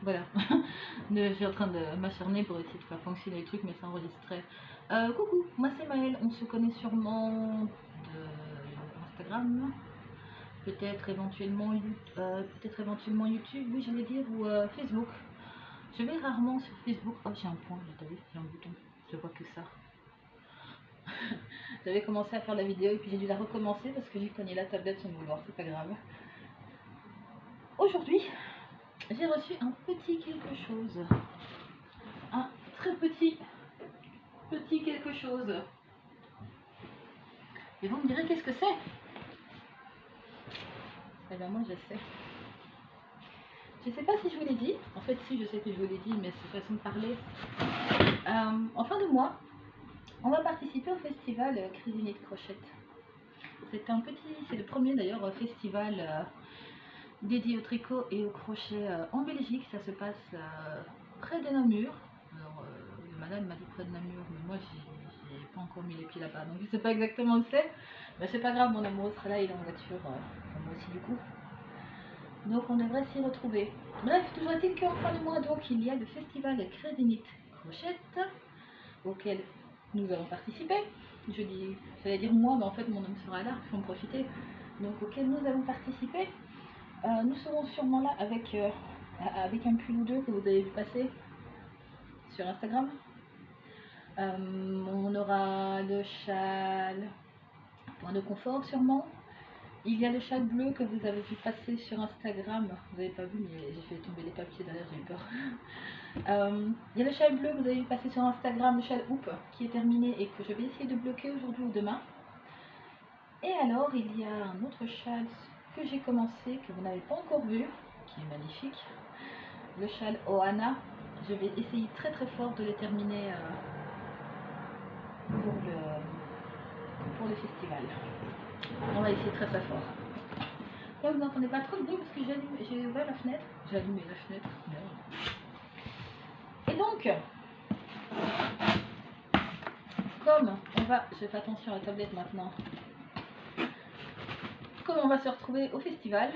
voilà. Je suis en train de m'acharner pour essayer de faire fonctionner le truc, mais ça enregistrait. Coucou, moi c'est Maëlle, on se connaît sûrement de Instagram, peut-être éventuellement, YouTube, oui j'allais dire, ou Facebook. Je vais rarement sur Facebook. Oh, j'ai un point, t'as vu, j'ai un bouton, je vois que ça. J'avais commencé à faire la vidéo et puis j'ai dû la recommencer parce que j'ai cogné la tablette sans le vouloir, c'est pas grave. Aujourd'hui, j'ai reçu un petit quelque chose. Un très petit quelque chose. Et vous me direz qu'est-ce que c'est? Eh bien moi je sais. Je sais pas si je vous l'ai dit. En fait si, je sais que je vous l'ai dit, mais c'est façon de parler. En fin de mois, on va participer au festival Cuisinier de Crochette. C'est le premier d'ailleurs festival dédié au tricot et au crochet en Belgique. Ça se passe près de Namur. Alors le malade m'a dit près de Namur, mais moi j'ai pas encore mis les pieds là-bas, donc je sais pas exactement où c'est. Mais c'est pas grave, mon amoureux sera là, il est en voiture, moi aussi du coup. Donc on devrait s'y retrouver. Bref, toujours est-il qu'en fin de mois, donc il y a le festival Crédinite Crochette auquel nous allons participer. J'allais dire moi, mais en fait mon homme sera là, il faut en profiter. Donc auquel nous allons participer. Nous serons sûrement là avec un pull ou deux que vous avez vu passer sur Instagram. On aura le châle point de confort sûrement. Il y a le châle bleu que vous avez vu passer sur Instagram. Vous n'avez pas vu, mais j'ai fait tomber les papiers derrière, j'ai eu peur. Il y a le châle bleu que vous avez vu passer sur Instagram, le châle hoop qui est terminé et que je vais essayer de bloquer aujourd'hui ou demain. Et alors il y a un autre châle que j'ai commencé, que vous n'avez pas encore vu, qui est magnifique. Le châle Ohana. Je vais essayer très très fort de les terminer pour le festival. On va essayer très très fort. Là vous n'entendez pas trop de bruit parce que j'ai ouvert la fenêtre. J'ai allumé la fenêtre. Et donc, comme on va, je fais attention à la tablette maintenant, comme on va se retrouver au festival,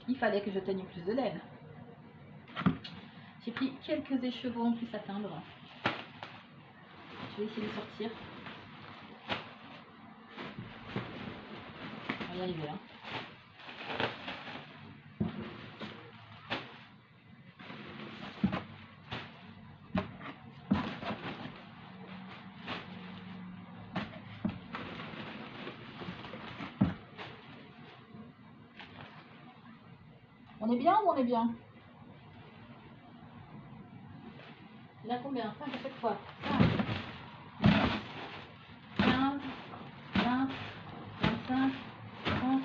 il fallait que je teigne plus de laine. J'ai pris quelques écheveaux en plus à teindre. Je vais essayer de sortir. On va y arriver hein. On est bien ou on est bien? Il y a combien? 5 à chaque fois. 5, 15, 20, 25, 30,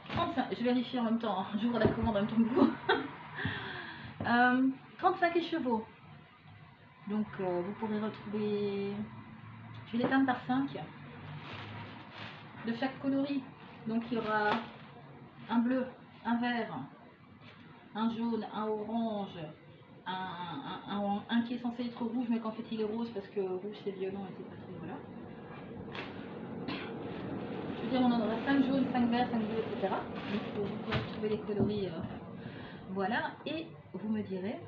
35. Je vérifie en même temps, hein. J'ouvre la commande en même temps que vous. 35 écheveaux. Donc vous pourrez retrouver, je vais les teindre par 5 de chaque coloris. Donc il y aura un bleu, un vert, un jaune, un orange, un qui est censé être rouge mais qu'en fait il est rose parce que rouge c'est violent et c'est pas très voilà. Je veux dire on en aura 5 jaunes, 5 verts, 5 bleus, etc. Donc vous pourrez trouver les coloris. Voilà, et vous me direz...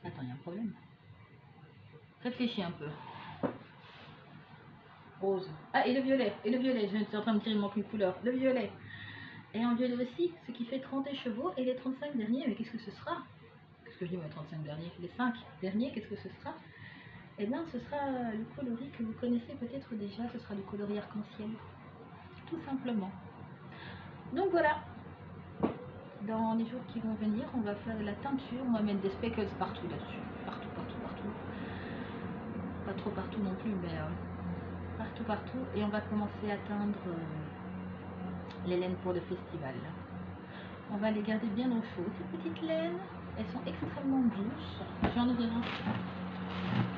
Attends, il y a un problème. Réfléchis un peu. Rose. Ah, et le violet, je suis en train de dire il manque une couleur. Le violet. Et en violet aussi, ce qui fait 30 écheveaux. Et les 35 derniers, mais qu'est-ce que ce sera? Qu'est-ce que je dis, les 35 derniers? Les 5 derniers, qu'est-ce que ce sera? Eh bien, ce sera le coloris que vous connaissez peut-être déjà, ce sera le coloris arc-en-ciel. Tout simplement. Donc voilà. Dans les jours qui vont venir, on va faire de la teinture, on va mettre des speckles partout là-dessus. Partout, partout, partout. Pas trop partout non plus, mais partout, partout. Et on va commencer à teindre les laines pour le festival. On va les garder bien au chaud, ces petites laines. Elles sont extrêmement douces. J'en ouvrirai un.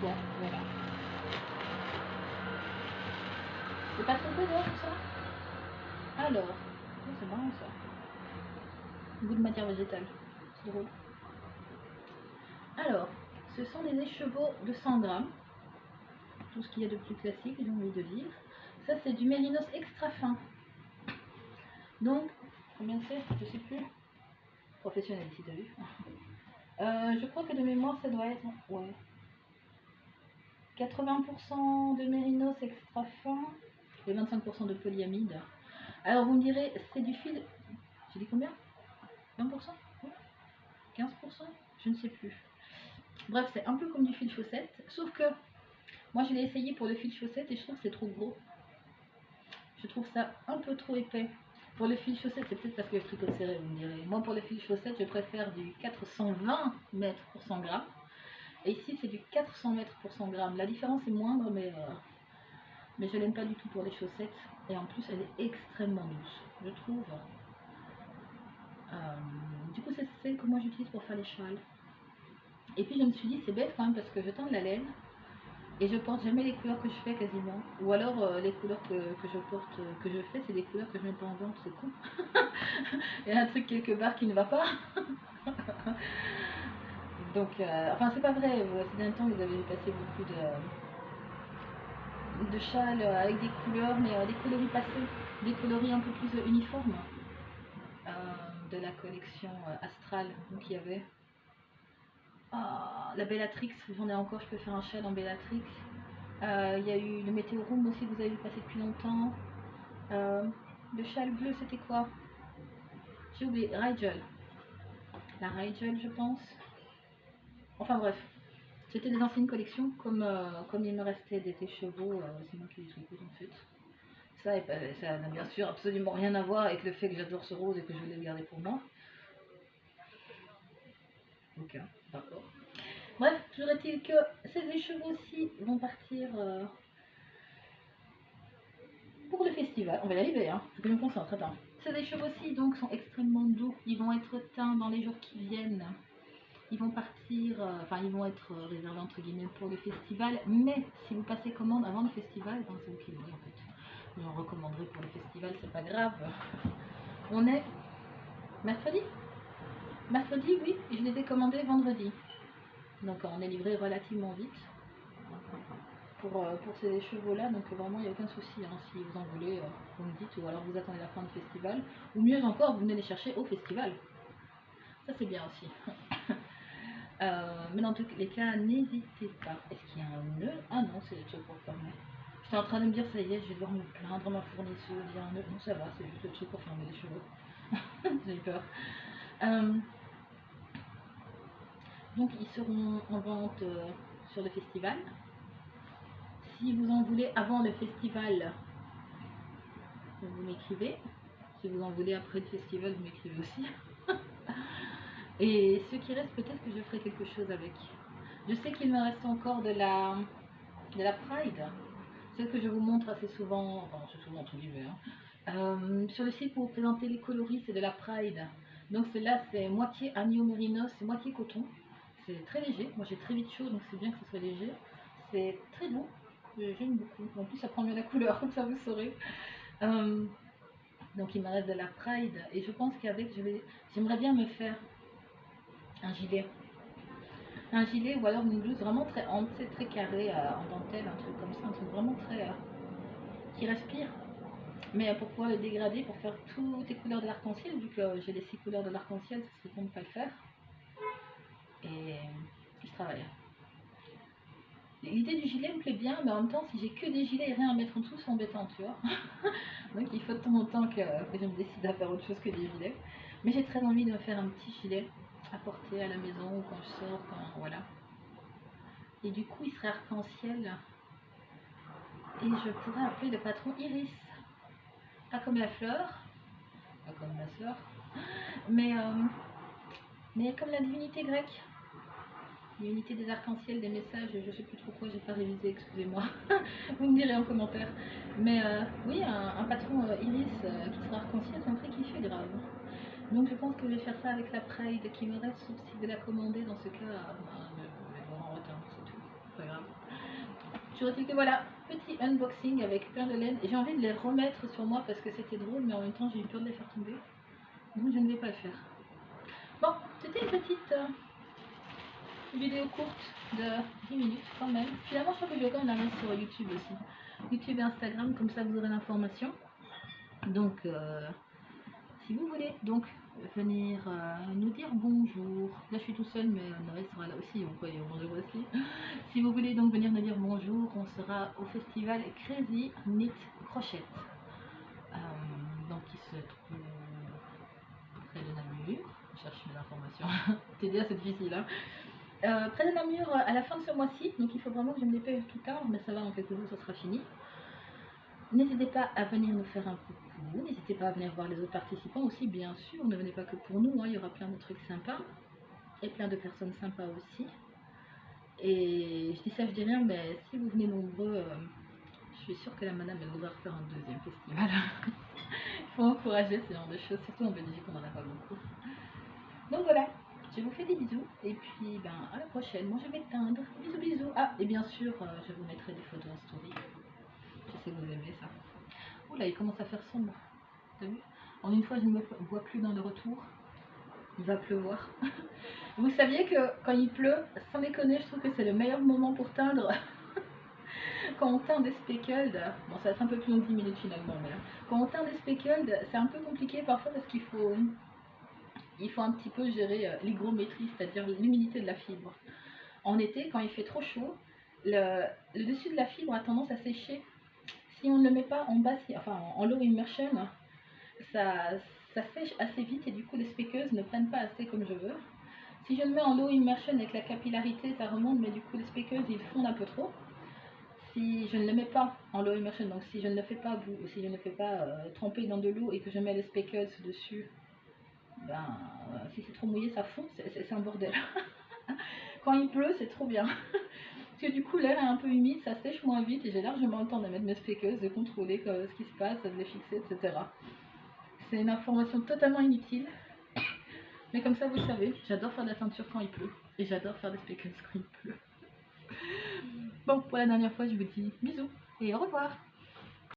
Bon, voilà. C'est pas trop dehors tout ça? Alors, c'est marrant ça. Goût de matière végétale. C'est drôle. Alors, ce sont des écheveaux de 100 grammes. Tout ce qu'il y a de plus classique, j'ai envie de dire. Ça, c'est du mérinos extra fin. Donc, combien c'est? Je sais plus. professionnel ici, t'as vu. Je crois que de mémoire, ça doit être, ouais, 80% de mérinos extra fin et 25% de polyamide. Alors vous me direz, c'est du fil, j'ai dit combien? 20%? Oui. 15%? Je ne sais plus. Bref, c'est un peu comme du fil chaussette, sauf que moi je l'ai essayé pour le fil chaussette et je trouve que c'est trop gros. Je trouve ça un peu trop épais. Pour le fil chaussette, c'est peut-être parce que je tricote serré, vous me direz. Moi pour le fil chaussette, je préfère du 420 mètres pour 100 grammes. Et ici c'est du 400 mètres pour 100 grammes. La différence est moindre, mais je l'aime pas du tout pour les chaussettes. Et en plus elle est extrêmement douce, je trouve. Du coup c'est celle que moi j'utilise pour faire les châles. Et puis je me suis dit c'est bête quand même parce que je tends de la laine et je porte jamais les couleurs que je fais quasiment. Ou alors les couleurs que je porte, que je fais, c'est des couleurs que je mets pas en vente, c'est con. Il y a un truc quelque part qui ne va pas. Donc, enfin c'est pas vrai, ces derniers temps vous avez passé beaucoup de châles avec des couleurs, mais des coloris passés, des coloris un peu plus uniformes de la collection Astral. Donc il y avait la Bellatrix, j'en ai encore, je peux faire un châle en Bellatrix. Il y a eu le Météorum aussi que vous avez vu passer depuis longtemps. Le châle bleu c'était quoi? J'ai oublié, Rigel. La Rigel je pense. Enfin bref, c'était des anciennes collections, comme il me restait des chevaux, c'est moi qui les tricote en fait. Ça n'a bien sûr absolument rien à voir avec le fait que j'adore ce rose et que je voulais le garder pour moi. Ok, d'accord. Bref, toujours est-il que ces écheveaux-ci vont partir pour le festival. On va y arriver, hein. Faut que je me concentre, attends. Ces écheveaux-ci donc sont extrêmement doux. Ils vont être teints dans les jours qui viennent. Ils vont partir, enfin ils vont être réservés entre guillemets pour le festival. Mais si vous passez commande avant le festival, ben, c'est vous qui voulez en fait. J'en recommanderai pour le festival, c'est pas grave. On est mercredi? Mercredi, oui, et je les ai commandés vendredi. Donc on est livré relativement vite pour ces chevaux-là. Donc vraiment, il n'y a aucun souci. Hein. Si vous en voulez, vous me dites, ou alors vous attendez la fin du festival. Ou mieux encore, vous venez les chercher au festival. Ça, c'est bien aussi. Mais dans tous les cas, n'hésitez pas. Est-ce qu'il y a un nœud? Ah non, c'est le truc pour fermer. J'étais en train de me dire, ça y est, je vais devoir me plaindre ma fournisseuse. Il y a un nœud. Non, ça va, c'est juste le truc pour fermer les chevaux. J'ai eu peur. Donc ils seront en vente sur le festival. Si vous en voulez avant le festival, vous m'écrivez. Si vous en voulez après le festival, vous m'écrivez aussi. Et ce qui reste, peut-être que je ferai quelque chose avec. Je sais qu'il me reste encore de la Pride, celle que je vous montre assez souvent, enfin c'est souvent entre guillemets, sur le site pour vous présenter les coloris, c'est de la Pride. Donc celle-là, c'est moitié agneau mérinos, c'est moitié coton. C'est très léger, moi j'ai très vite chaud, donc c'est bien que ce soit léger. C'est très doux, j'aime beaucoup. En plus, ça prend mieux la couleur, comme ça vous saurez. Donc il me reste de la Pride, et je pense qu'avec, j'aimerais bien me faire un gilet. Un gilet ou alors une blouse vraiment très ample, très carrée en dentelle, un truc comme ça, un truc vraiment très qui respire. Mais pour pouvoir le dégrader, pour faire toutes les couleurs de l'arc-en-ciel, vu que j'ai les 6 couleurs de l'arc-en-ciel, c'est pour ne pas le faire. Et je travaille. L'idée du gilet me plaît bien, mais en même temps, si j'ai que des gilets et rien à mettre en dessous, c'est embêtant, tu vois. Donc il faut de temps en temps que je me décide à faire autre chose que des gilets. Mais j'ai très envie de me faire un petit gilet à porter à la maison ou quand je sors, voilà. Et du coup, il serait arc-en-ciel. Et je pourrais appeler le patron Iris. Pas comme la fleur, pas comme ma soeur, mais comme la divinité grecque. Divinité des arcs-en-ciel, des messages, je sais plus trop quoi, j'ai pas révisé, excusez-moi. Vous me direz en commentaire. Mais oui, un patron Iris qui sera arc-en-ciel, ça me ferait kiffer grave. Donc je pense que je vais faire ça avec la Pride qui me reste, sauf si vous la commandez, dans ce cas, je vais devoir en retard, c'est tout, pas grave. Toujours est-il que voilà, petit unboxing avec plein de laine. Et j'ai envie de les remettre sur moi parce que c'était drôle, mais en même temps j'ai eu peur de les faire tomber. Donc je ne vais pas le faire. Bon, c'était une petite vidéo courte de 10 minutes quand même. Finalement, je crois que je vais quand même la mettre sur YouTube aussi. YouTube et Instagram, comme ça vous aurez l'information. Donc, si vous voulez donc venir nous dire bonjour, là je suis tout seul mais Noël sera là aussi, on peut dire bonjour aussi. Si vous voulez donc venir nous dire bonjour, on sera au festival Crazy Knit Crochet, donc qui se trouve près de Namur. Je cherche mes informations, TDA c'est difficile hein. Près de Namur à la fin de ce mois-ci, donc il faut vraiment que je me dépêche tout tard, mais ça va, en quelques jours ça sera fini. N'hésitez pas à venir nous faire un coucou, n'hésitez pas à venir voir les autres participants aussi, bien sûr, ne venez pas que pour nous, hein, il y aura plein de trucs sympas, et plein de personnes sympas aussi. Et je dis ça, je dis rien, mais si vous venez nombreux, je suis sûre que la madame elle voudra refaire un deuxième festival. Il faut encourager ce genre de choses, surtout en Belgique on n'en a pas beaucoup. Donc voilà, je vous fais des bisous, et puis ben à la prochaine, moi je vais teindre, bisous bisous. Ah, et bien sûr, je vous mettrai des photos en story, je sais que vous aimez ça. Oula, il commence à faire sombre. T'as vu? En une fois, je ne me vois plus dans le retour. Il va pleuvoir. Vous saviez que quand il pleut, sans déconner, je trouve que c'est le meilleur moment pour teindre. Quand on teint des speckled, bon, ça va être un peu plus long de 10 minutes finalement, mais quand on teint des speckled, c'est un peu compliqué parfois parce qu'il faut un petit peu gérer l'hygrométrie, c'est-à-dire l'humidité de la fibre. En été, quand il fait trop chaud, le dessus de la fibre a tendance à sécher. Si on ne le met pas en bas, enfin en low immersion, ça sèche assez vite et du coup les speckles ne prennent pas assez comme je veux. Si je le mets en low immersion avec la capillarité, ça remonte, mais du coup les speckles ils fondent un peu trop. Si je ne le mets pas en low immersion, donc si je ne le fais pas, si je ne le fais pas tremper dans de l'eau et que je mets les speckles dessus, ben si c'est trop mouillé ça fond, c'est un bordel. Quand il pleut c'est trop bien. Parce que du coup l'air est un peu humide, ça sèche moins vite et j'ai largement le temps de mettre mes speckles, de contrôler ce qui se passe, de les fixer, etc. C'est une information totalement inutile, mais comme ça vous savez, j'adore faire de la teinture quand il pleut et j'adore faire des speckles quand il pleut. Bon, pour la dernière fois, je vous dis bisous et au revoir.